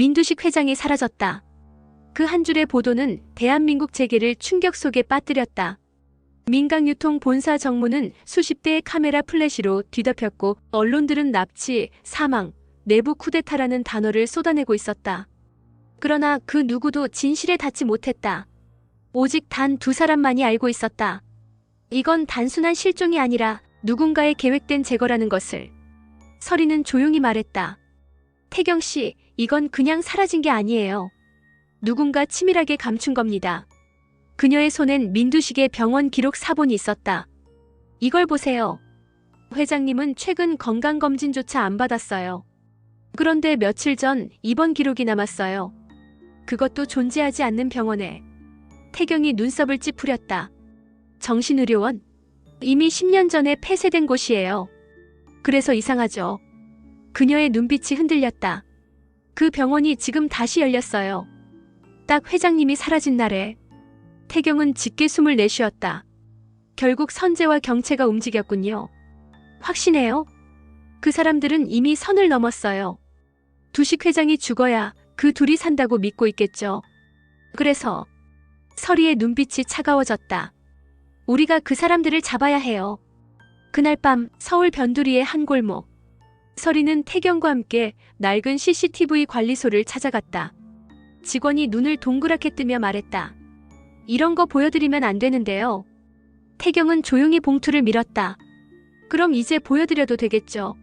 민두식 회장이 사라졌다. 그 한 줄의 보도는 대한민국 재계를 충격 속에 빠뜨렸다. 민강유통 본사 정문은 수십 대의 카메라 플래시로 뒤덮였고 언론들은 납치, 사망, 내부 쿠데타라는 단어를 쏟아내고 있었다. 그러나 그 누구도 진실에 닿지 못했다. 오직 단 두 사람만이 알고 있었다. 이건 단순한 실종이 아니라 누군가의 계획된 제거라는 것을. 서리는 조용히 말했다. 태경 씨, 이건 그냥 사라진 게 아니에요. 누군가 치밀하게 감춘 겁니다. 그녀의 손엔 민두식의 병원 기록 사본이 있었다. 이걸 보세요. 회장님은 최근 건강검진조차 안 받았어요. 그런데 며칠 전 입원 기록이 남았어요. 그것도 존재하지 않는 병원에. 태경이 눈썹을 찌푸렸다. 정신의료원? 이미 10년 전에 폐쇄된 곳이에요. 그래서 이상하죠. 그녀의 눈빛이 흔들렸다. 그 병원이 지금 다시 열렸어요. 딱 회장님이 사라진 날에. 태경은 짙게 숨을 내쉬었다. 결국 선재와 경채가 움직였군요. 확신해요? 그 사람들은 이미 선을 넘었어요. 두식 회장이 죽어야 그 둘이 산다고 믿고 있겠죠. 그래서 서리의 눈빛이 차가워졌다. 우리가 그 사람들을 잡아야 해요. 그날 밤 서울 변두리의 한 골목. 서리는 태경과 함께 낡은 CCTV 관리소를 찾아갔다. 직원이 눈을 동그랗게 뜨며 말했다. 이런 거 보여드리면 안 되는데요. 태경은 조용히 봉투를 밀었다. 그럼 이제 보여드려도 되겠죠.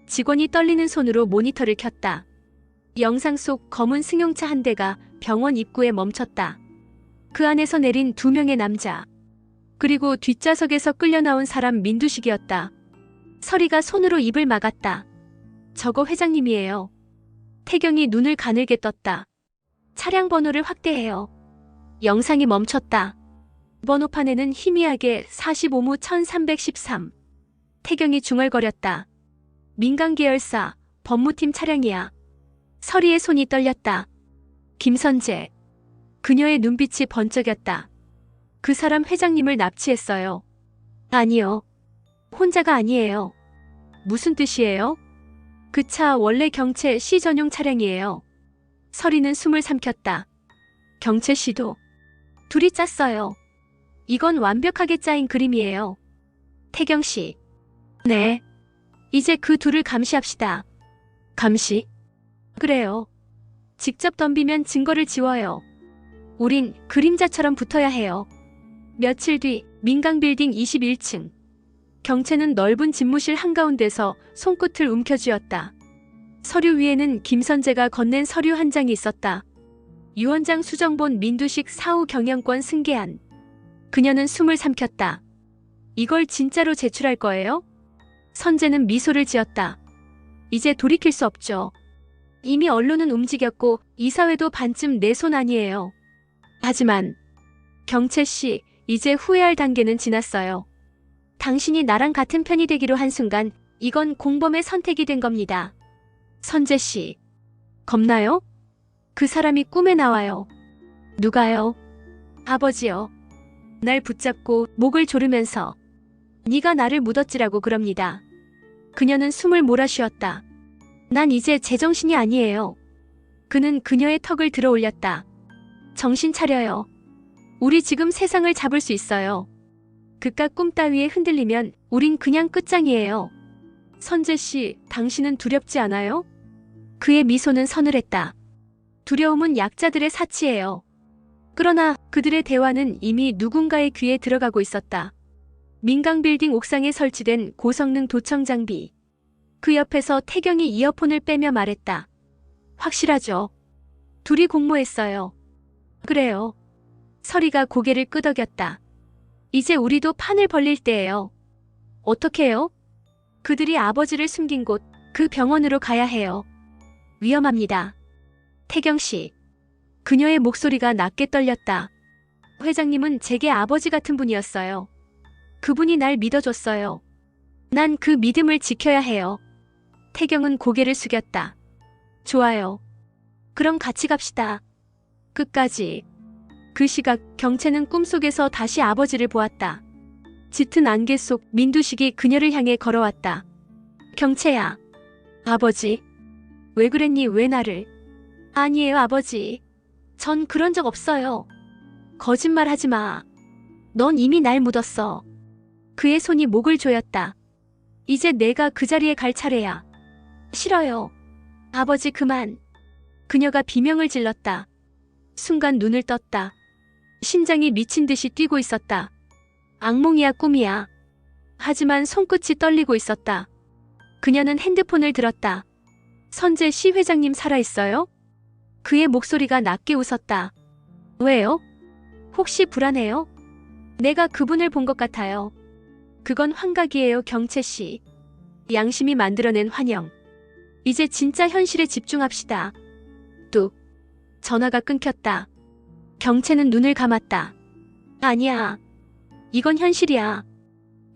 직원이 떨리는 손으로 모니터를 켰다. 영상 속 검은 승용차 한 대가 병원 입구에 멈췄다. 그 안에서 내린 두 명의 남자. 그리고 뒷좌석에서 끌려 나온 사람 민두식이었다. 서리가 손으로 입을 막았다. 저거 회장님이에요. 태경이 눈을 가늘게 떴다. 차량 번호를 확대해요. 영상이 멈췄다. 번호판에는 희미하게 45무 1313. 태경이 중얼거렸다. 민강계열사, 법무팀 차량이야. 서리의 손이 떨렸다. 김선재. 그녀의 눈빛이 번쩍였다. 그 사람 회장님을 납치했어요. 아니요. 혼자가 아니에요. 무슨 뜻이에요? 그 차 원래 경채 씨 전용 차량이에요. 서리는 숨을 삼켰다. 경채 씨도. 둘이 짰어요. 이건 완벽하게 짜인 그림이에요. 태경 씨. 네. 이제 그 둘을 감시합시다. 감시? 그래요. 직접 덤비면 증거를 지워요. 우린 그림자처럼 붙어야 해요. 며칠 뒤 민강빌딩 21층. 경채는 넓은 집무실 한가운데서 손끝을 움켜쥐었다. 서류 위에는 김선재가 건넨 서류 한 장이 있었다. 유원장 수정본 민두식 사후 경영권 승계안. 그녀는 숨을 삼켰다. 이걸 진짜로 제출할 거예요? 선재는 미소를 지었다. 이제 돌이킬 수 없죠. 이미 언론은 움직였고 이사회도 반쯤 내 손 아니에요. 하지만 경채 씨, 이제 후회할 단계는 지났어요. 당신이 나랑 같은 편이 되기로 한 순간 이건 공범의 선택이 된 겁니다. 선재 씨. 겁나요? 그 사람이 꿈에 나와요. 누가요? 아버지요. 날 붙잡고 목을 조르면서 네가 나를 묻었지라고 그럽니다. 그녀는 숨을 몰아쉬었다. 난 이제 제정신이 아니에요. 그는 그녀의 턱을 들어 올렸다. 정신 차려요. 우리 지금 세상을 잡을 수 있어요. 그깟 꿈 따위에 흔들리면 우린 그냥 끝장이에요. 선재 씨, 당신은 두렵지 않아요? 그의 미소는 서늘했다. 두려움은 약자들의 사치예요. 그러나 그들의 대화는 이미 누군가의 귀에 들어가고 있었다. 민강빌딩 옥상에 설치된 고성능 도청 장비. 그 옆에서 태경이 이어폰을 빼며 말했다. 확실하죠? 둘이 공모했어요. 그래요. 서리가 고개를 끄덕였다. 이제 우리도 판을 벌릴 때예요. 어떻게 해요? 그들이 아버지를 숨긴 곳, 그 병원으로 가야 해요. 위험합니다. 태경 씨. 그녀의 목소리가 낮게 떨렸다. 회장님은 제게 아버지 같은 분이었어요. 그분이 날 믿어줬어요. 난 그 믿음을 지켜야 해요. 태경은 고개를 숙였다. 좋아요. 그럼 같이 갑시다. 끝까지. 그 시각 경채는 꿈속에서 다시 아버지를 보았다. 짙은 안개 속 민두식이 그녀를 향해 걸어왔다. 경채야. 아버지. 왜 그랬니? 왜 나를? 아니에요, 아버지. 전 그런 적 없어요. 거짓말 하지 마. 넌 이미 날 묻었어. 그의 손이 목을 조였다. 이제 내가 그 자리에 갈 차례야. 싫어요. 아버지 그만. 그녀가 비명을 질렀다. 순간 눈을 떴다. 심장이 미친 듯이 뛰고 있었다. 악몽이야 꿈이야. 하지만 손끝이 떨리고 있었다. 그녀는 핸드폰을 들었다. 선재 씨 회장님 살아있어요? 그의 목소리가 낮게 웃었다. 왜요? 혹시 불안해요? 내가 그분을 본 것 같아요. 그건 환각이에요, 경채 씨. 양심이 만들어낸 환영. 이제 진짜 현실에 집중합시다. 뚝. 전화가 끊겼다. 경채는 눈을 감았다. 아니야. 이건 현실이야.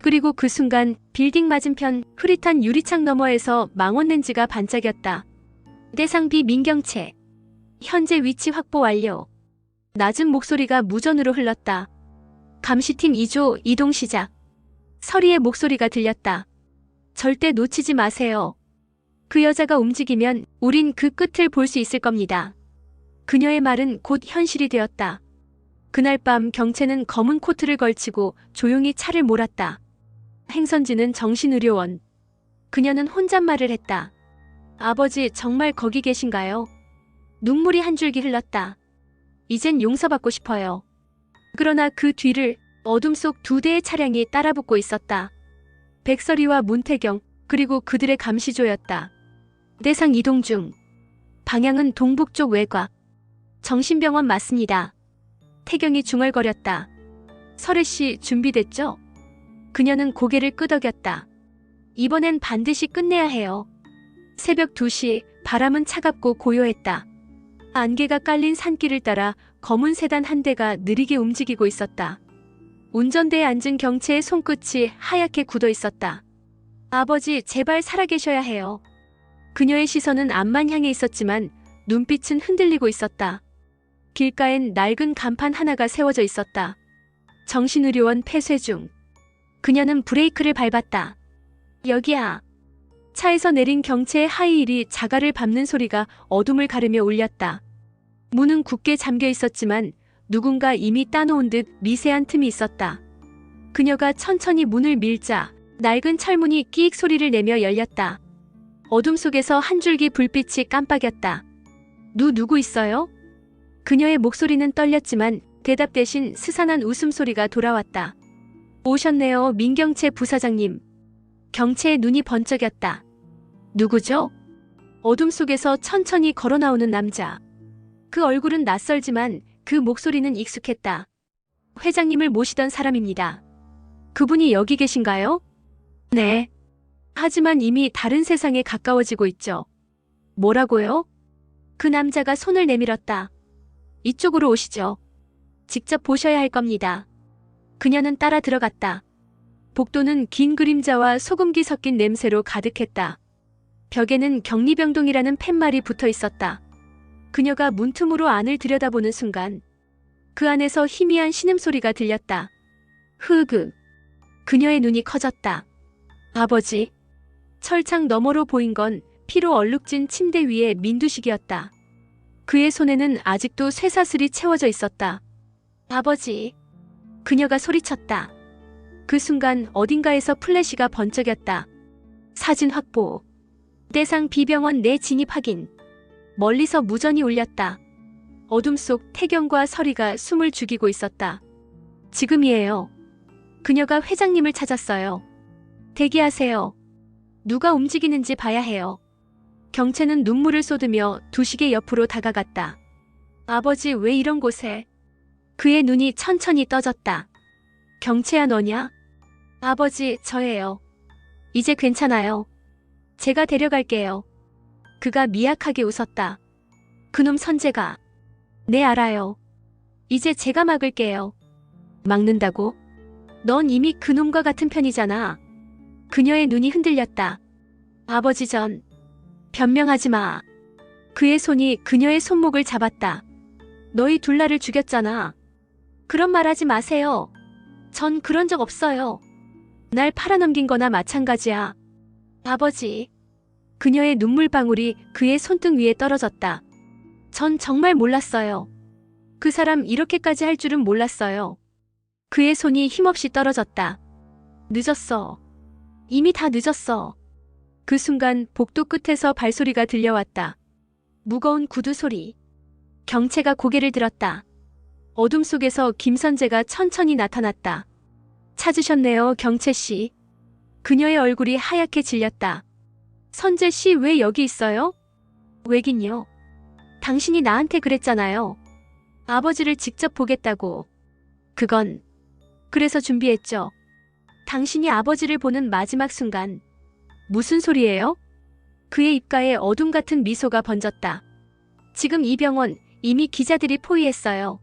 그리고 그 순간 빌딩 맞은편 흐릿한 유리창 너머에서 망원 렌즈가 반짝였다. 대상비 민경채. 현재 위치 확보 완료. 낮은 목소리가 무전으로 흘렀다. 감시팀 2조 이동 시작. 서리의 목소리가 들렸다. 절대 놓치지 마세요. 그 여자가 움직이면 우린 그 끝을 볼 수 있을 겁니다. 그녀의 말은 곧 현실이 되었다. 그날 밤 경채는 검은 코트를 걸치고 조용히 차를 몰았다. 행선지는 정신의료원. 그녀는 혼잣말을 했다. 아버지 정말 거기 계신가요? 눈물이 한 줄기 흘렀다. 이젠 용서받고 싶어요. 그러나 그 뒤를 어둠 속 2대의 차량이 따라붙고 있었다. 백설이와 문태경, 그리고 그들의 감시조였다. 대상 이동 중. 방향은 동북쪽 외곽. 정신병원 맞습니다. 태경이 중얼거렸다. 설혜 씨 준비됐죠? 그녀는 고개를 끄덕였다. 이번엔 반드시 끝내야 해요. 새벽 2시 바람은 차갑고 고요했다. 안개가 깔린 산길을 따라 검은 세단 한 대가 느리게 움직이고 있었다. 운전대에 앉은 경채의 손끝이 하얗게 굳어 있었다. 아버지 제발 살아계셔야 해요. 그녀의 시선은 앞만 향해 있었지만 눈빛은 흔들리고 있었다. 길가엔 낡은 간판 하나가 세워져 있었다. 정신의료원 폐쇄 중. 그녀는 브레이크를 밟았다. 여기야. 차에서 내린 경채의 하이힐이 자갈을 밟는 소리가 어둠을 가르며 울렸다. 문은 굳게 잠겨 있었지만 누군가 이미 따놓은 듯 미세한 틈이 있었다. 그녀가 천천히 문을 밀자 낡은 철문이 끼익 소리를 내며 열렸다. 어둠 속에서 한 줄기 불빛이 깜빡였다. 누구 있어요? 그녀의 목소리는 떨렸지만 대답 대신 스산한 웃음소리가 돌아왔다. 오셨네요, 민경채 부사장님. 경채의 눈이 번쩍였다. 누구죠? 어둠 속에서 천천히 걸어 나오는 남자. 그 얼굴은 낯설지만 그 목소리는 익숙했다. 회장님을 모시던 사람입니다. 그분이 여기 계신가요? 네. 하지만 이미 다른 세상에 가까워지고 있죠. 뭐라고요? 그 남자가 손을 내밀었다. 이쪽으로 오시죠. 직접 보셔야 할 겁니다. 그녀는 따라 들어갔다. 복도는 긴 그림자와 소금기 섞인 냄새로 가득했다. 벽에는 격리병동이라는 팻말이 붙어 있었다. 그녀가 문틈으로 안을 들여다보는 순간 그 안에서 희미한 신음소리가 들렸다. 흐그. 그녀의 눈이 커졌다. 아버지. 철창 너머로 보인 건 피로 얼룩진 침대 위에 민두식이었다. 그의 손에는 아직도 쇠사슬이 채워져 있었다. 아버지. 그녀가 소리쳤다. 그 순간 어딘가에서 플래시가 번쩍였다. 사진 확보. 대상 비병원 내 진입 확인. 멀리서 무전이 울렸다. 어둠 속 태경과 설이가 숨을 죽이고 있었다. 지금이에요. 그녀가 회장님을 찾았어요. 대기하세요. 누가 움직이는지 봐야 해요. 경채는 눈물을 쏟으며 두식의 옆으로 다가갔다. 아버지 왜 이런 곳에? 그의 눈이 천천히 떠졌다. 경채야 너냐? 아버지 저예요. 이제 괜찮아요. 제가 데려갈게요. 그가 미약하게 웃었다. 그놈 선재가. 네 알아요. 이제 제가 막을게요. 막는다고? 넌 이미 그놈과 같은 편이잖아. 그녀의 눈이 흔들렸다. 아버지 전. 변명하지 마. 그의 손이 그녀의 손목을 잡았다. 너희 둘 나를 죽였잖아. 그런 말 하지 마세요. 전 그런 적 없어요. 날 팔아넘긴 거나 마찬가지야. 아버지. 그녀의 눈물방울이 그의 손등 위에 떨어졌다. 전 정말 몰랐어요. 그 사람 이렇게까지 할 줄은 몰랐어요. 그의 손이 힘없이 떨어졌다. 늦었어. 이미 다 늦었어. 그 순간 복도 끝에서 발소리가 들려왔다. 무거운 구두 소리. 경채가 고개를 들었다. 어둠 속에서 김선재가 천천히 나타났다. 찾으셨네요, 경채 씨. 그녀의 얼굴이 하얗게 질렸다. 선재 씨 왜 여기 있어요? 왜긴요. 당신이 나한테 그랬잖아요. 아버지를 직접 보겠다고. 그건 그래서 준비했죠. 당신이 아버지를 보는 마지막 순간. 무슨 소리예요? 그의 입가에 어둠 같은 미소가 번졌다. 지금 이 병원 이미 기자들이 포위했어요.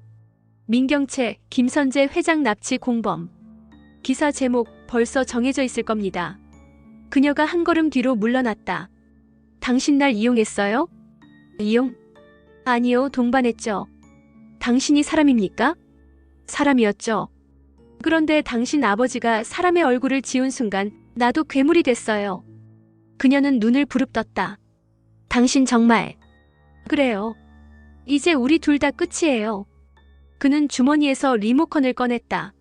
민경채, 김선재 회장 납치 공범. 기사 제목 벌써 정해져 있을 겁니다. 그녀가 한 걸음 뒤로 물러났다. 당신 날 이용했어요? 이용? 아니요, 동반했죠. 당신이 사람입니까? 사람이었죠. 그런데 당신 아버지가 사람의 얼굴을 지운 순간 나도 괴물이 됐어요. 그녀는 눈을 부릅떴다. 당신 정말. 그래요. 이제 우리 둘 다 끝이에요. 그는 주머니에서 리모컨을 꺼냈다.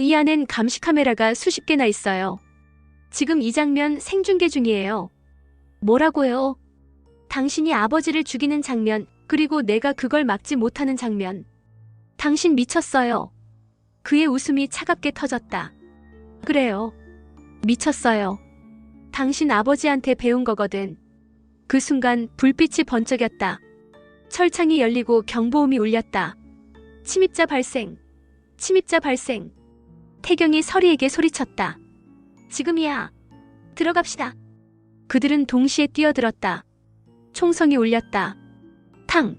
이 안엔 감시 카메라가 수십 개나 있어요. 지금 이 장면 생중계 중이에요. 뭐라고요? 당신이 아버지를 죽이는 장면, 그리고 내가 그걸 막지 못하는 장면. 당신 미쳤어요. 그의 웃음이 차갑게 터졌다. 그래요. 미쳤어요. 당신 아버지한테 배운 거거든. 그 순간 불빛이 번쩍였다. 철창이 열리고 경보음이 울렸다. 침입자 발생. 침입자 발생. 태경이 서리에게 소리쳤다. 지금이야. 들어갑시다. 그들은 동시에 뛰어들었다. 총성이 울렸다. 탕.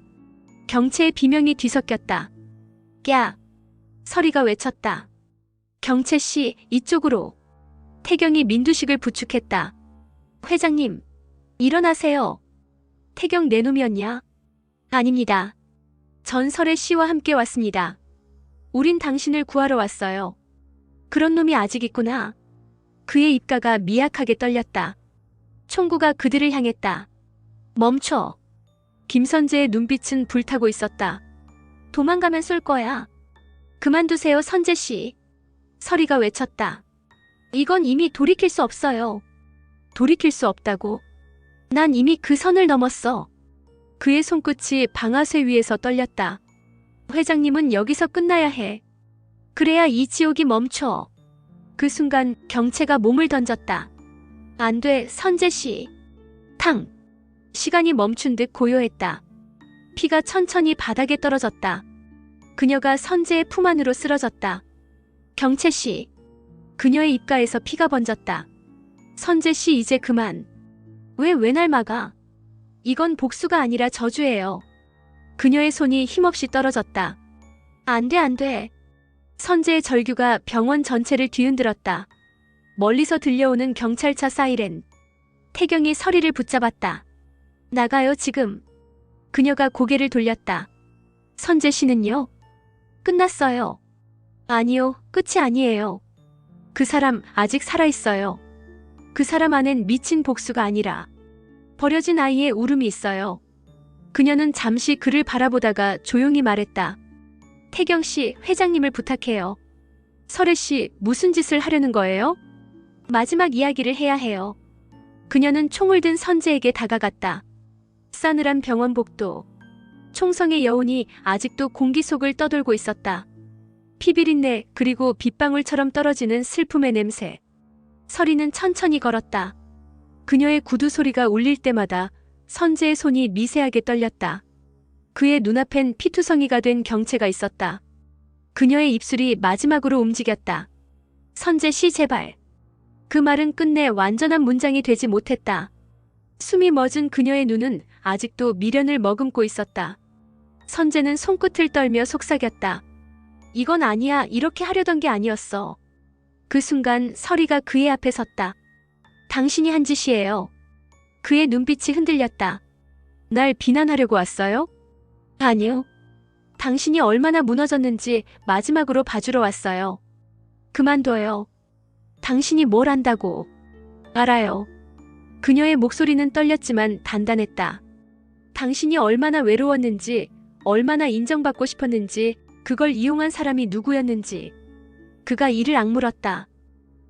경채의 비명이 뒤섞였다. 꺄. 서리가 외쳤다. 경채 씨, 이쪽으로. 태경이 민두식을 부축했다. 회장님, 일어나세요. 태경 내 놈이었냐? 아닙니다. 전 설혜 씨와 함께 왔습니다. 우린 당신을 구하러 왔어요. 그런 놈이 아직 있구나. 그의 입가가 미약하게 떨렸다. 총구가 그들을 향했다. 멈춰. 김선재의 눈빛은 불타고 있었다. 도망가면 쏠 거야. 그만두세요, 선재 씨. 서리가 외쳤다. 이건 이미 돌이킬 수 없어요. 돌이킬 수 없다고? 난 이미 그 선을 넘었어. 그의 손끝이 방아쇠 위에서 떨렸다. 회장님은 여기서 끝나야 해. 그래야 이 지옥이 멈춰. 그 순간 경채가 몸을 던졌다. 안 돼, 선재 씨. 탕. 시간이 멈춘 듯 고요했다. 피가 천천히 바닥에 떨어졌다. 그녀가 선재의 품 안으로 쓰러졌다. 경채 씨. 그녀의 입가에서 피가 번졌다. 선재 씨 이제 그만. 왜 날 막아? 이건 복수가 아니라 저주예요. 그녀의 손이 힘없이 떨어졌다. 안 돼, 안 돼. 선재의 절규가 병원 전체를 뒤흔들었다. 멀리서 들려오는 경찰차 사이렌. 태경이 서리를 붙잡았다. 나가요, 지금. 그녀가 고개를 돌렸다. 선재 씨는요? 끝났어요. 아니요, 끝이 아니에요. 그 사람 아직 살아있어요. 그 사람 안엔 미친 복수가 아니라 버려진 아이의 울음이 있어요. 그녀는 잠시 그를 바라보다가 조용히 말했다. 태경 씨, 회장님을 부탁해요. 설혜 씨, 무슨 짓을 하려는 거예요? 마지막 이야기를 해야 해요. 그녀는 총을 든 선재에게 다가갔다. 싸늘한 병원 복도. 총성의 여운이 아직도 공기 속을 떠돌고 있었다. 피비린내 그리고 빗방울처럼 떨어지는 슬픔의 냄새. 서리는 천천히 걸었다. 그녀의 구두 소리가 울릴 때마다 선재의 손이 미세하게 떨렸다. 그의 눈앞엔 피투성이가 된 경채가 있었다. 그녀의 입술이 마지막으로 움직였다. 선재 씨 제발. 그 말은 끝내 완전한 문장이 되지 못했다. 숨이 멎은 그녀의 눈은 아직도 미련을 머금고 있었다. 선재는 손끝을 떨며 속삭였다. 이건 아니야, 이렇게 하려던 게 아니었어. 그 순간 서리가 그의 앞에 섰다. 당신이 한 짓이에요. 그의 눈빛이 흔들렸다. 날 비난하려고 왔어요? 아니요. 당신이 얼마나 무너졌는지 마지막으로 봐주러 왔어요. 그만둬요. 당신이 뭘 안다고. 알아요. 그녀의 목소리는 떨렸지만 단단했다. 당신이 얼마나 외로웠는지, 얼마나 인정받고 싶었는지, 그걸 이용한 사람이 누구였는지. 그가 이를 악물었다.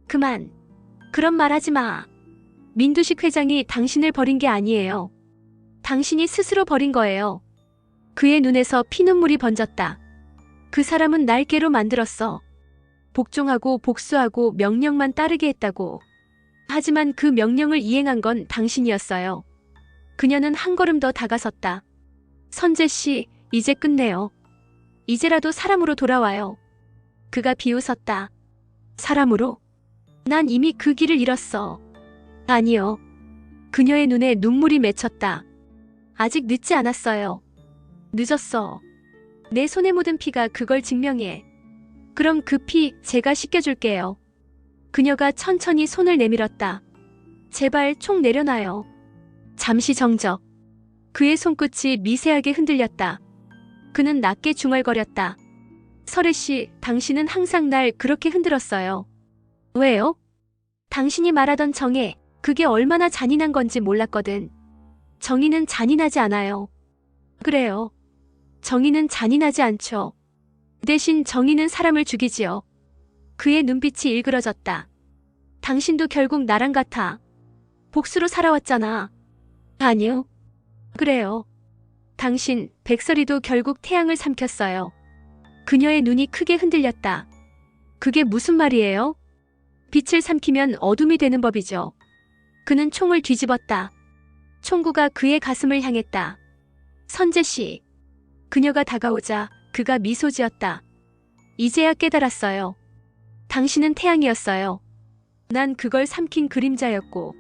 그만. 그런 말 하지 마. 민두식 회장이 당신을 버린 게 아니에요. 당신이 스스로 버린 거예요. 그의 눈에서 피눈물이 번졌다. 그 사람은 날 개로 만들었어. 복종하고 복수하고 명령만 따르게 했다고. 하지만 그 명령을 이행한 건 당신이었어요. 그녀는 한 걸음 더 다가섰다. 선재 씨, 이제 끝내요. 이제라도 사람으로 돌아와요. 그가 비웃었다. 사람으로? 난 이미 그 길을 잃었어. 아니요. 그녀의 눈에 눈물이 맺혔다. 아직 늦지 않았어요. 늦었어. 내 손에 묻은 피가 그걸 증명해. 그럼 그 피 제가 씻겨줄게요. 그녀가 천천히 손을 내밀었다. 제발 총 내려놔요. 잠시 정적. 그의 손끝이 미세하게 흔들렸다. 그는 낮게 중얼거렸다. 설혜 씨, 당신은 항상 날 그렇게 흔들었어요. 왜요? 당신이 말하던 정의, 그게 얼마나 잔인한 건지 몰랐거든. 정의는 잔인하지 않아요. 그래요. 정의는 잔인하지 않죠. 대신 정의는 사람을 죽이지요. 그의 눈빛이 일그러졌다. 당신도 결국 나랑 같아. 복수로 살아왔잖아. 아니요. 그래요. 당신, 백설이도 결국 태양을 삼켰어요. 그녀의 눈이 크게 흔들렸다. 그게 무슨 말이에요? 빛을 삼키면 어둠이 되는 법이죠. 그는 총을 뒤집었다. 총구가 그의 가슴을 향했다. 선재 씨. 그녀가 다가오자 그가 미소 지었다. 이제야 깨달았어요. 당신은 태양이었어요. 난 그걸 삼킨 그림자였고.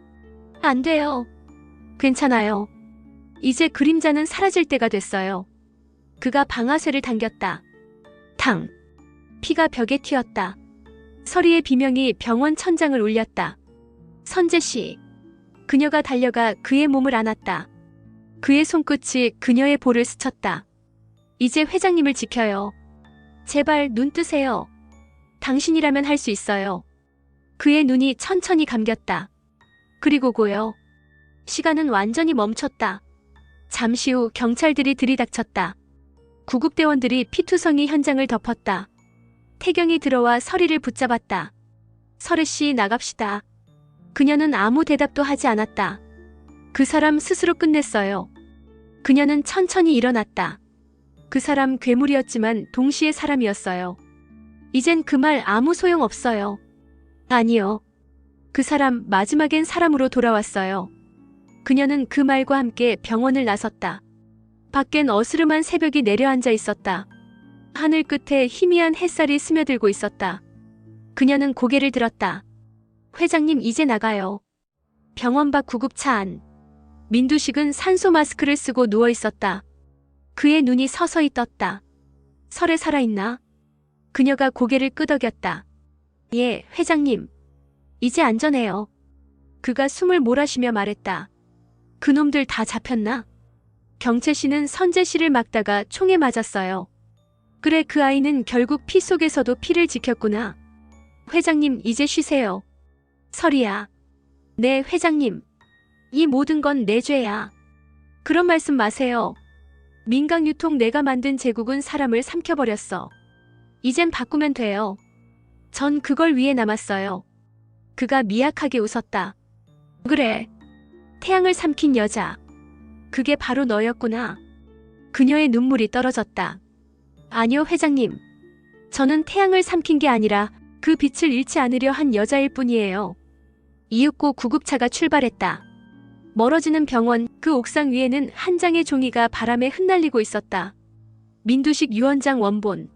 안 돼요. 괜찮아요. 이제 그림자는 사라질 때가 됐어요. 그가 방아쇠를 당겼다. 탕. 피가 벽에 튀었다. 서리의 비명이 병원 천장을 울렸다. 선재 씨. 그녀가 달려가 그의 몸을 안았다. 그의 손끝이 그녀의 볼을 스쳤다. 이제 회장님을 지켜요. 제발 눈 뜨세요. 당신이라면 할 수 있어요. 그의 눈이 천천히 감겼다. 그리고 고요. 시간은 완전히 멈췄다. 잠시 후 경찰들이 들이닥쳤다. 구급대원들이 피투성이 현장을 덮었다. 태경이 들어와 서리를 붙잡았다. 설혜 씨, 나갑시다. 그녀는 아무 대답도 하지 않았다. 그 사람 스스로 끝냈어요. 그녀는 천천히 일어났다. 그 사람 괴물이었지만 동시에 사람이었어요. 이젠 그 말 아무 소용 없어요. 아니요. 그 사람 마지막엔 사람으로 돌아왔어요. 그녀는 그 말과 함께 병원을 나섰다. 밖엔 어스름한 새벽이 내려앉아 있었다. 하늘 끝에 희미한 햇살이 스며들고 있었다. 그녀는 고개를 들었다. 회장님, 이제 나가요. 병원 밖 구급차 안. 민두식은 산소 마스크를 쓰고 누워 있었다. 그의 눈이 서서히 떴다. 설혜 살아있나? 그녀가 고개를 끄덕였다. 예, 회장님. 이제 안전해요. 그가 숨을 몰아쉬며 말했다. 그놈들 다 잡혔나? 경채 씨는 선재 씨를 막다가 총에 맞았어요. 그래, 그 아이는 결국 피 속에서도 피를 지켰구나. 회장님, 이제 쉬세요. 설이야. 네, 회장님. 이 모든 건 내 죄야. 그런 말씀 마세요. 민강유통 내가 만든 제국은 사람을 삼켜버렸어. 이젠 바꾸면 돼요. 전 그걸 위해 남았어요. 그가 미약하게 웃었다. 그래. 태양을 삼킨 여자. 그게 바로 너였구나. 그녀의 눈물이 떨어졌다. 아니요, 회장님. 저는 태양을 삼킨 게 아니라 그 빛을 잃지 않으려 한 여자일 뿐이에요. 이윽고 구급차가 출발했다. 멀어지는 병원, 그 옥상 위에는 한 장의 종이가 바람에 흩날리고 있었다. 민두식 유언장 원본.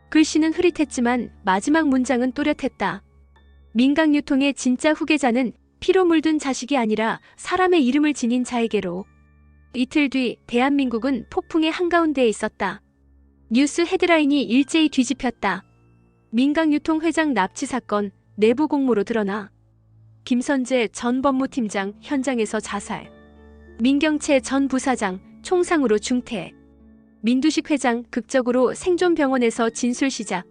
글씨는 흐릿했지만 마지막 문장은 또렷했다. 민강유통의 진짜 후계자는 피로 물든 자식이 아니라 사람의 이름을 지닌 자에게로. 이틀 뒤 대한민국은 폭풍의 한가운데에 있었다. 뉴스 헤드라인이 일제히 뒤집혔다. 민강유통 회장 납치 사건 내부 공모로 드러나. 김선재 전 법무팀장 현장에서 자살. 민경채 전 부사장 총상으로 중퇴. 민두식 회장 극적으로 생존병원에서 진술 시작.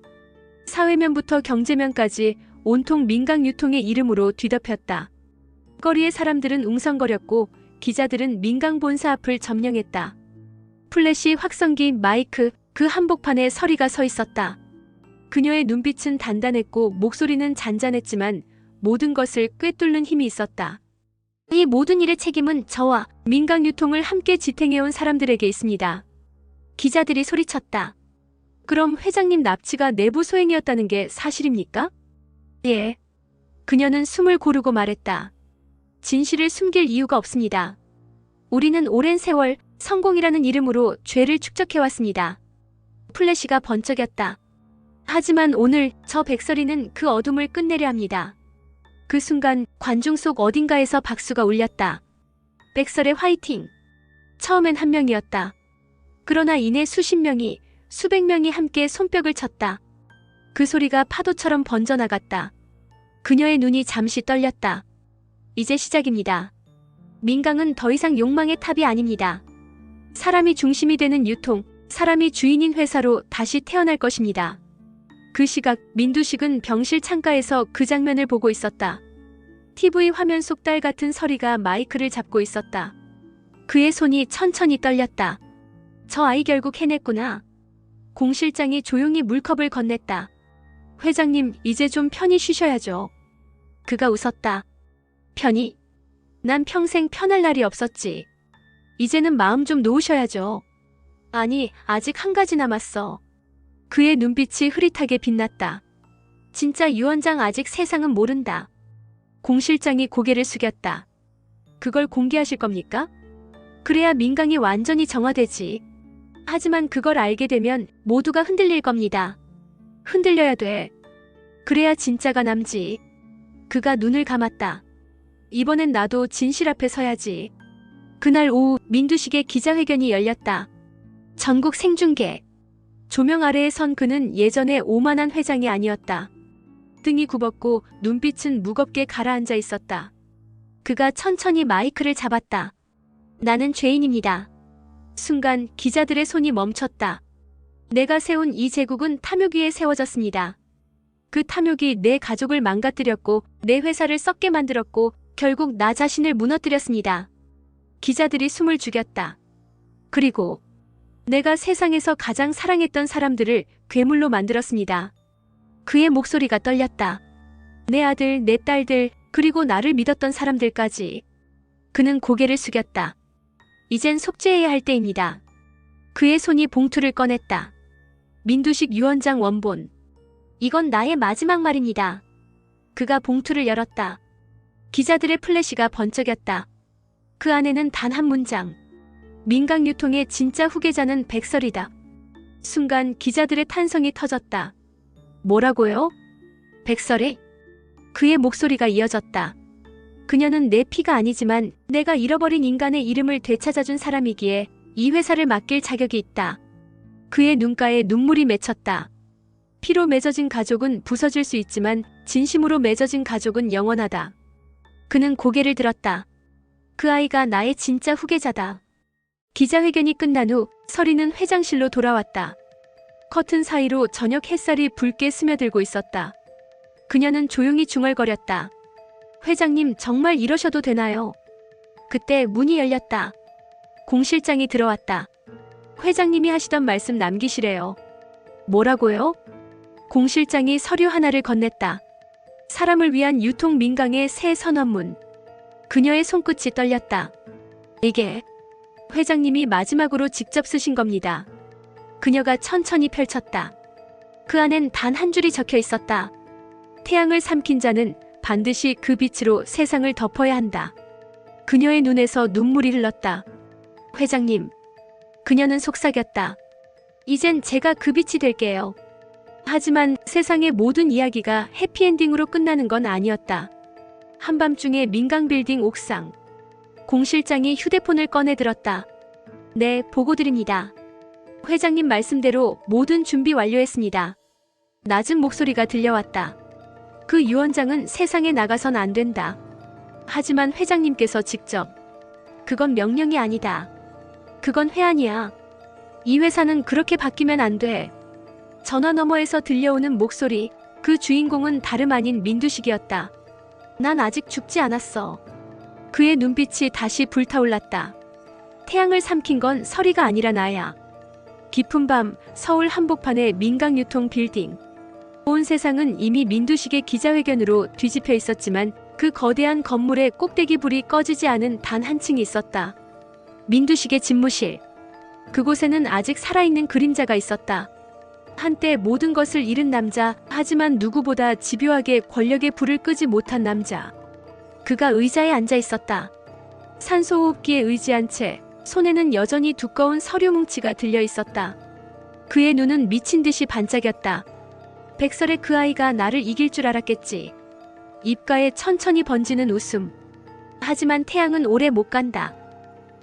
사회면부터 경제면까지 온통 민강유통의 이름으로 뒤덮였다. 거리의 사람들은 웅성거렸고 기자들은 민강 본사 앞을 점령했다. 플래시, 확성기, 마이크, 그 한복판에 서리가 서 있었다. 그녀의 눈빛은 단단했고 목소리는 잔잔했지만 모든 것을 꿰뚫는 힘이 있었다. 이 모든 일의 책임은 저와 민강 유통을 함께 지탱해온 사람들에게 있습니다. 기자들이 소리쳤다. 그럼 회장님 납치가 내부 소행이었다는 게 사실입니까? 예. 그녀는 숨을 고르고 말했다. 진실을 숨길 이유가 없습니다. 우리는 오랜 세월 성공이라는 이름으로 죄를 축적해왔습니다. 플래시가 번쩍였다. 하지만 오늘 저 백설이는 그 어둠을 끝내려 합니다. 그 순간 관중 속 어딘가에서 박수가 울렸다. 백설의 화이팅! 처음엔 한 명이었다. 그러나 이내 수십 명이, 수백 명이 함께 손뼉을 쳤다. 그 소리가 파도처럼 번져나갔다. 그녀의 눈이 잠시 떨렸다. 이제 시작입니다. 민강은 더 이상 욕망의 탑이 아닙니다. 사람이 중심이 되는 유통, 사람이 주인인 회사로 다시 태어날 것입니다. 그 시각 민두식은 병실 창가에서 그 장면을 보고 있었다. TV 화면 속 딸 같은 서리가 마이크를 잡고 있었다. 그의 손이 천천히 떨렸다. 저 아이 결국 해냈구나. 공 실장이 조용히 물컵을 건넸다. 회장님, 이제 좀 편히 쉬셔야죠. 그가 웃었다. 편히? 난 평생 편할 날이 없었지. 이제는 마음 좀 놓으셔야죠. 아니, 아직 한 가지 남았어. 그의 눈빛이 흐릿하게 빛났다. 진짜 유 원장 아직 세상은 모른다. 공 실장이 고개를 숙였다. 그걸 공개하실 겁니까? 그래야 민강이 완전히 정화되지. 하지만 그걸 알게 되면 모두가 흔들릴 겁니다. 흔들려야 돼. 그래야 진짜가 남지. 그가 눈을 감았다. 이번엔 나도 진실 앞에 서야지. 그날 오후 민두식의 기자회견이 열렸다. 전국 생중계. 조명 아래에 선 그는 예전의 오만한 회장이 아니었다. 등이 굽었고 눈빛은 무겁게 가라앉아 있었다. 그가 천천히 마이크를 잡았다. 나는 죄인입니다. 순간 기자들의 손이 멈췄다. 내가 세운 이 제국은 탐욕 위에 세워졌습니다. 그 탐욕이 내 가족을 망가뜨렸고 내 회사를 썩게 만들었고 결국 나 자신을 무너뜨렸습니다. 기자들이 숨을 죽였다. 그리고 내가 세상에서 가장 사랑했던 사람들을 괴물로 만들었습니다. 그의 목소리가 떨렸다. 내 아들, 내 딸들, 그리고 나를 믿었던 사람들까지. 그는 고개를 숙였다. 이젠 속죄해야 할 때입니다. 그의 손이 봉투를 꺼냈다. 민두식 유 원장 원본. 이건 나의 마지막 말입니다. 그가 봉투를 열었다. 기자들의 플래시가 번쩍였다. 그 안에는 단 한 문장. 민강 유통의 진짜 후계자는 백설이다. 순간 기자들의 탄성이 터졌다. 뭐라고요? 백설이? 그의 목소리가 이어졌다. 그녀는 내 피가 아니지만 내가 잃어버린 인간의 이름을 되찾아준 사람이기에 이 회사를 맡길 자격이 있다. 그의 눈가에 눈물이 맺혔다. 피로 맺어진 가족은 부서질 수 있지만 진심으로 맺어진 가족은 영원하다. 그는 고개를 들었다. 그 아이가 나의 진짜 후계자다. 기자회견이 끝난 후 서리는 회장실로 돌아왔다. 커튼 사이로 저녁 햇살이 붉게 스며들고 있었다. 그녀는 조용히 중얼거렸다. 회장님, 정말 이러셔도 되나요? 그때 문이 열렸다. 공 실장이 들어왔다. 회장님이 하시던 말씀 남기시래요. 뭐라고요? 공 실장이 서류 하나를 건넸다. 사람을 위한 유통 민강의 새 선언문. 그녀의 손끝이 떨렸다. 이게 회장님이 마지막으로 직접 쓰신 겁니다. 그녀가 천천히 펼쳤다. 그 안엔 단 한 줄이 적혀 있었다. 태양을 삼킨 자는 반드시 그 빛으로 세상을 덮어야 한다. 그녀의 눈에서 눈물이 흘렀다. 회장님. 그녀는 속삭였다. 이젠 제가 그 빛이 될게요. 하지만 세상의 모든 이야기가 해피엔딩으로 끝나는 건 아니었다. 한밤중에 민강빌딩 옥상. 공 실장이 휴대폰을 꺼내 들었다. 네, 보고 드립니다. 회장님 말씀대로 모든 준비 완료했습니다. 낮은 목소리가 들려왔다. 그 유 원장은 세상에 나가선 안 된다. 하지만 회장님께서 직접. 그건 명령이 아니다. 그건 회한이야. 이 회사는 그렇게 바뀌면 안 돼. 전화 너머에서 들려오는 목소리, 그 주인공은 다름 아닌 민두식이었다. 난 아직 죽지 않았어. 그의 눈빛이 다시 불타올랐다. 태양을 삼킨 건 서리가 아니라 나야. 깊은 밤 서울 한복판의 민강유통 빌딩. 온 세상은 이미 민두식의 기자회견으로 뒤집혀 있었지만 그 거대한 건물의 꼭대기 불이 꺼지지 않은 단 한 층이 있었다. 민두식의 집무실. 그곳에는 아직 살아있는 그림자가 있었다. 한때 모든 것을 잃은 남자, 하지만 누구보다 집요하게 권력의 불을 끄지 못한 남자. 그가 의자에 앉아 있었다. 산소호흡기에 의지한 채 손에는 여전히 두꺼운 서류 뭉치가 들려 있었다. 그의 눈은 미친 듯이 반짝였다. 백설의 그 아이가 나를 이길 줄 알았겠지. 입가에 천천히 번지는 웃음. 하지만 태양은 오래 못 간다.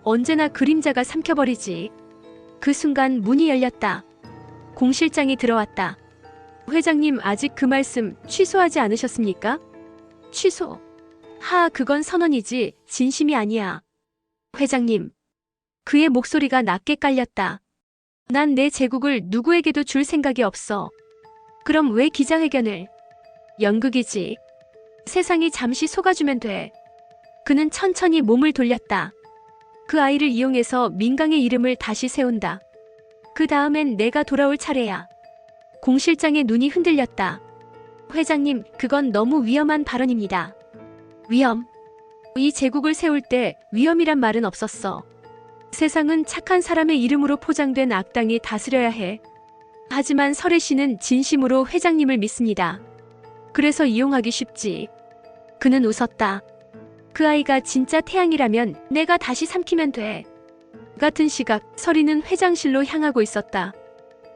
언제나 그림자가 삼켜버리지. 그 순간 문이 열렸다. 공 실장이 들어왔다. 회장님, 아직 그 말씀 취소하지 않으셨습니까? 취소? 그건 선언이지 진심이 아니야. 회장님. 그의 목소리가 낮게 깔렸다. 난 내 제국을 누구에게도 줄 생각이 없어. 그럼 왜 기자회견을? 연극이지. 세상이 잠시 속아주면 돼. 그는 천천히 몸을 돌렸다. 그 아이를 이용해서 민강의 이름을 다시 세운다. 그 다음엔 내가 돌아올 차례야. 공 실장의 눈이 흔들렸다. 회장님, 그건 너무 위험한 발언입니다. 위험? 이 제국을 세울 때 위험이란 말은 없었어. 세상은 착한 사람의 이름으로 포장된 악당이 다스려야 해. 하지만 설혜 씨는 진심으로 회장님을 믿습니다. 그래서 이용하기 쉽지. 그는 웃었다. 그 아이가 진짜 태양이라면 내가 다시 삼키면 돼. 같은 시각 설이는 회장실로 향하고 있었다.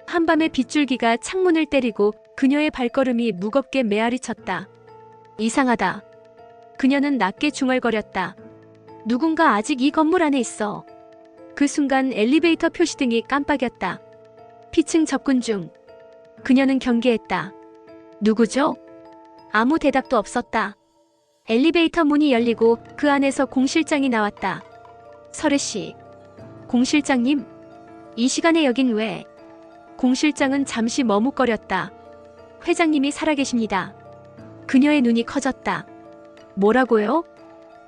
한밤의 빗줄기가 창문을 때리고 그녀의 발걸음이 무겁게 메아리 쳤다. 이상하다. 그녀는 낮게 중얼거렸다. 누군가 아직 이 건물 안에 있어. 그 순간 엘리베이터 표시등이 깜빡였다. 피층 접근 중. 그녀는 경계했다. 누구죠? 아무 대답도 없었다. 엘리베이터 문이 열리고 그 안에서 공 실장이 나왔다. 설혜 씨. 공 실장님? 이 시간에 여긴 왜? 공 실장은 잠시 머뭇거렸다. 회장님이 살아계십니다. 그녀의 눈이 커졌다. 뭐라고요?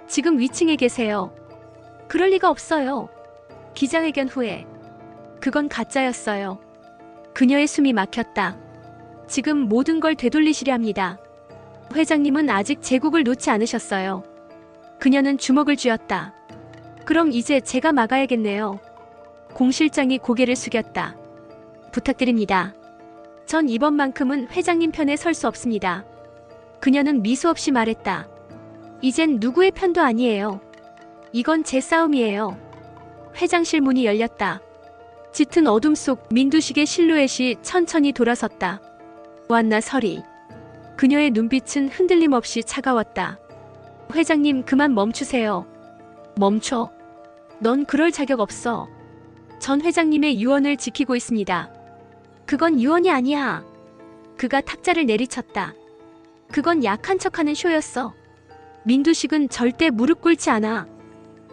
지금 위층에 계세요. 그럴 리가 없어요. 기자회견 후에. 그건 가짜였어요. 그녀의 숨이 막혔다. 지금 모든 걸 되돌리시려 합니다. 회장님은 아직 제국을 놓지 않으셨어요. 그녀는 주먹을 쥐었다. 그럼 이제 제가 막아야겠네요. 공 실장이 고개를 숙였다. 부탁드립니다. 전 이번만큼은 회장님 편에 설 수 없습니다. 그녀는 미소 없이 말했다. 이젠 누구의 편도 아니에요. 이건 제 싸움이에요. 회장실 문이 열렸다. 짙은 어둠 속 민두식의 실루엣이 천천히 돌아섰다. 왔나 설이. 그녀의 눈빛은 흔들림 없이 차가웠다. 회장님, 그만 멈추세요. 멈춰. 넌 그럴 자격 없어. 전 회장님의 유언을 지키고 있습니다. 그건 유언이 아니야. 그가 탁자를 내리쳤다. 그건 약한 척하는 쇼였어. 민두식은 절대 무릎 꿇지 않아.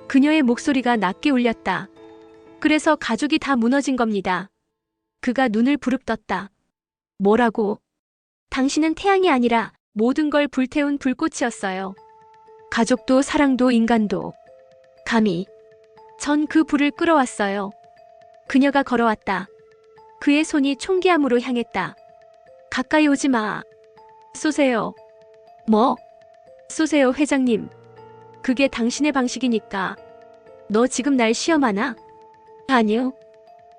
그녀의 목소리가 낮게 울렸다. 그래서 가족이 다 무너진 겁니다. 그가 눈을 부릅떴다. 뭐라고? 당신은 태양이 아니라 모든 걸 불태운 불꽃이었어요. 가족도 사랑도 인간도. 감히. 전 그 불을 끌어왔어요. 그녀가 걸어왔다. 그의 손이 총기함으로 향했다. 가까이 오지 마. 쏘세요. 뭐? 쏘세요, 회장님. 그게 당신의 방식이니까. 너 지금 날 시험하나? 아니요.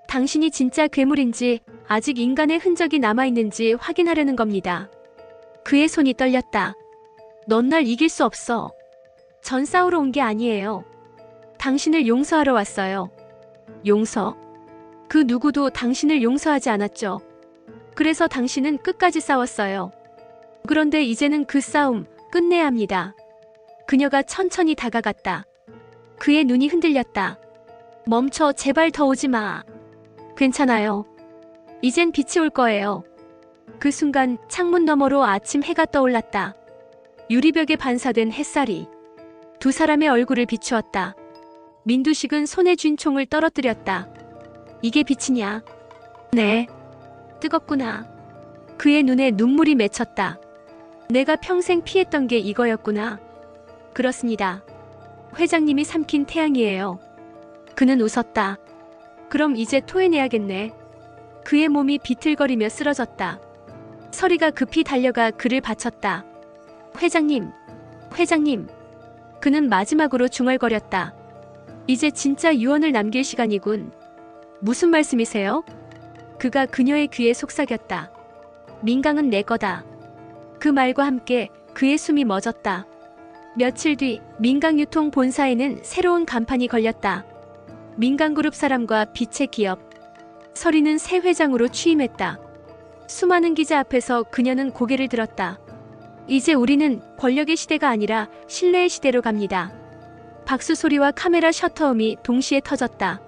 당신이 진짜 괴물인지 아직 인간의 흔적이 남아있는지 확인하려는 겁니다. 그의 손이 떨렸다. 넌 날 이길 수 없어. 전 싸우러 온 게 아니에요. 당신을 용서하러 왔어요. 용서? 그 누구도 당신을 용서하지 않았죠. 그래서 당신은 끝까지 싸웠어요. 그런데 이제는 그 싸움 끝내야 합니다. 그녀가 천천히 다가갔다. 그의 눈이 흔들렸다. 멈춰, 제발 더 오지 마. 괜찮아요. 이젠 빛이 올 거예요. 그 순간 창문 너머로 아침 해가 떠올랐다. 유리벽에 반사된 햇살이 두 사람의 얼굴을 비추었다. 민두식은 손에 쥔 총을 떨어뜨렸다. 이게 빛이냐? 네. 뜨겁구나. 그의 눈에 눈물이 맺혔다. 내가 평생 피했던 게 이거였구나. 그렇습니다. 회장님이 삼킨 태양이에요. 그는 웃었다. 그럼 이제 토해내야겠네. 그의 몸이 비틀거리며 쓰러졌다. 서리가 급히 달려가 그를 받쳤다. 회장님, 회장님. 그는 마지막으로 중얼거렸다. 이제 진짜 유언을 남길 시간이군. 무슨 말씀이세요? 그가 그녀의 귀에 속삭였다. 민강은 내 거다. 그 말과 함께 그의 숨이 멎었다. 며칠 뒤 민강유통 본사에는 새로운 간판이 걸렸다. 민강그룹 사람과 빛의 기업. 서리는 새 회장으로 취임했다. 수많은 기자 앞에서 그녀는 고개를 들었다. 이제 우리는 권력의 시대가 아니라 신뢰의 시대로 갑니다. 박수 소리와 카메라 셔터음이 동시에 터졌다.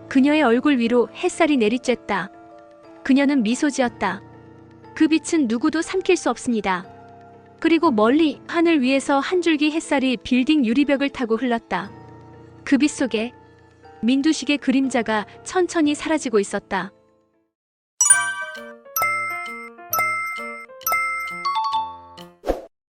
그녀의 얼굴 위로 햇살이 내리쬐다. 그녀는 미소 지었다. 그 빛은 누구도 삼킬 수 없습니다. 그리고 멀리 하늘 위에서 한 줄기 햇살이 빌딩 유리벽을 타고 흘렀다. 그 빛 속에 민두식의 그림자가 천천히 사라지고 있었다.